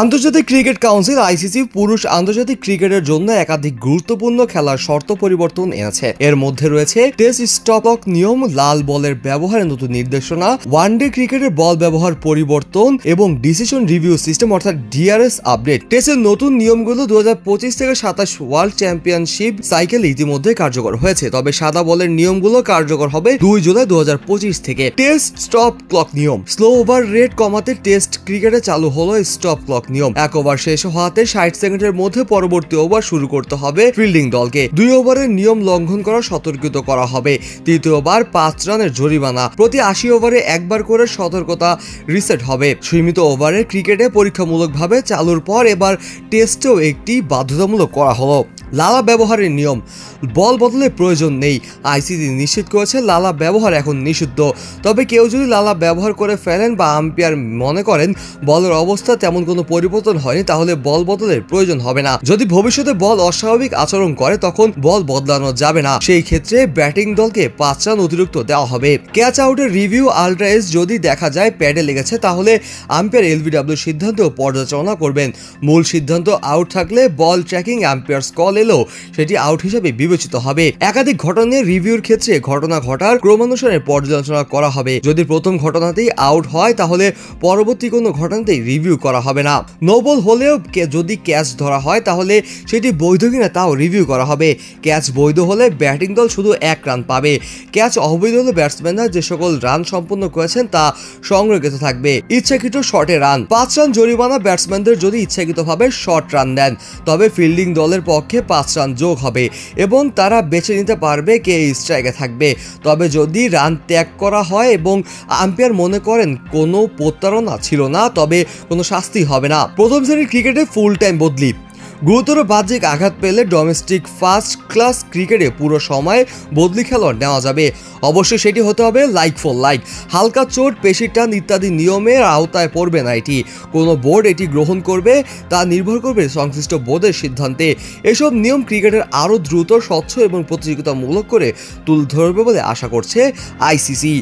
আন্তর্জাতিক cricket council ICC পুরুষ আন্তর্জাতিক ক্রিকেটের জন্য একাধিক গুরুত্বপূর্ণ খেলার শর্ত পরিবর্তন এনেছে। এর মধ্যে রয়েছে টেস্ট স্টপ ক্লক নিয়ম, লাল বলের ব্যবহারের নতুন নির্দেশনা, ওয়ানডে ক্রিকেটের বল ব্যবহার পরিবর্তন এবং ডিসিশন রিভিউ সিস্টেম অর্থাৎ ডিআরএস আপডেট। টেস্টের নতুন নিয়মগুলো 2025 থেকে 27 ওয়ার্ল্ড চ্যাম্পিয়নশিপ সাইকেল ইতিমধ্যে কার্যকর হয়েছে, তবে সাদা বলের নিয়মগুলো কার্যকর হবে 2 জুলাই 2025 থেকে। টেস্ট স্টপ ক্লক নিয়ম, স্লো ওভার রেট কমাতে টেস্ট ক্রিকেটে চালু হলো স্টপ ক্লক নিয়ম। এক ওভার শেষ হওয়াতে 60 সেকেন্ডের মধ্যে পরবর্তী ওভার শুরু করতে হবে ফিল্ডিং দলকে। 2 ওভারের নিয়ম লঙ্ঘন করা সতর্কিত করা হবে। তৃতীয় ওভার 5 রানের জরিমানা, প্রতি 80 ওভারে একবার করে সতর্কতা রিসেট হবে। সীমিত ওভারের ক্রিকেটে পরীক্ষামূলকভাবে চালুর পর এবার টেস্টেও একটি বাধ্যতামূলক করা হলো। লালা ব্যবহারের নিয়ম, বল বদলের প্রয়োজন নেই। আইসিসি নিশ্চিত করেছে লালা ব্যবহার এখন নিষিদ্ধ, তবে কেউ যদি লালা ব্যবহার করে ফেলেন বা আম্পায়ার মনে করেন বলের অবস্থা তেমন কোনো পরিবর্তন হয়নি, তাহলে বল বদলের প্রয়োজন হবে না। যদি ভবিষ্যতে বল অস্বাভাবিক আচরণ করে তখন বল বদলানো যাবে না, সেই ক্ষেত্রে ব্যাটিং দলকে 5 রান অতিরিক্ত দেওয়া হবে। ক্যাচ আউটের রিভিউ আল্ট্রা এজ যদি দেখা যায় প্যাডে লেগেছে তাহলে আম্পায়ার এলবিডব্লিউ সিদ্ধান্ত পর্যালোচনা করবেন। মূল সিদ্ধান্ত আউট থাকলে বল ট্র্যাকিং আম্পায়ার্স কল এলেও সেটি আউট হিসেবে বিবেচিত হবে। একাধিক ঘটনার রিভিউর ক্ষেত্রে ঘটনা ঘটার ক্রমানুসারে পর্যালোচনা করা হবে। যদি প্রথম ঘটনাতেই আউট হয় তাহলে পরবর্তী কোনো ঘটনাতেই রিভিউ করা হবে না। নো বল হলেও যদি ক্যাচ ধরা হয় তাহলে সেটি বৈধ কিনা তাও রিভিউ করা হবে। ক্যাচ বৈধ হলে ব্যাটিং দল শুধু 1 রান পাবে। ক্যাচ অবৈধ হলে ব্যাটসম্যানরা যে সকল রান সম্পন্ন করেছেন তা সংরক্ষিত থাকবে। ইচ্ছাকৃত শর্টে রান, 5 রান জরিমানা ব্যাটসম্যানদের যদি ইচ্ছাকৃতভাবে শর্ট রান দেন, তবে ফিল্ডিং দলের পক্ষে 5 রান যোগ হবে এবং তারা বেছে নিতে পারবে কে স্ট্রাইকে থাকবে। তবে যদি রান ত্যাগ করা হয় এবং আম্পায়ার মনে করেন কোনো প্রতারণা ছিল না, তবে কোনো শাস্তি হবে না। প্রথম শ্রেণীর ক্রিকেটে ফুল টাইম বদলি, গুরুতর বাহ্যিক আঘাত পেলে ডোমেস্টিক ফার্স্ট ক্লাস ক্রিকেটে পুরো সময় বদলি খেলোয়াড় নেওয়া যাবে। অবশ্যই সেটি হতে হবে লাইক ফর লাইক। হালকা চোট, পেশির টান ইত্যাদি নিয়মের আওতায় পড়বে না এটি। কোনো বোর্ড এটি গ্রহণ করবে তা নির্ভর করবে সংশ্লিষ্ট বোর্ডের সিদ্ধান্তে। এসব নিয়ম ক্রিকেটের আরও দ্রুত, স্বচ্ছ এবং প্রতিযোগিতামূলক করে তুলে ধরবে বলে আশা করছে আইসিসি।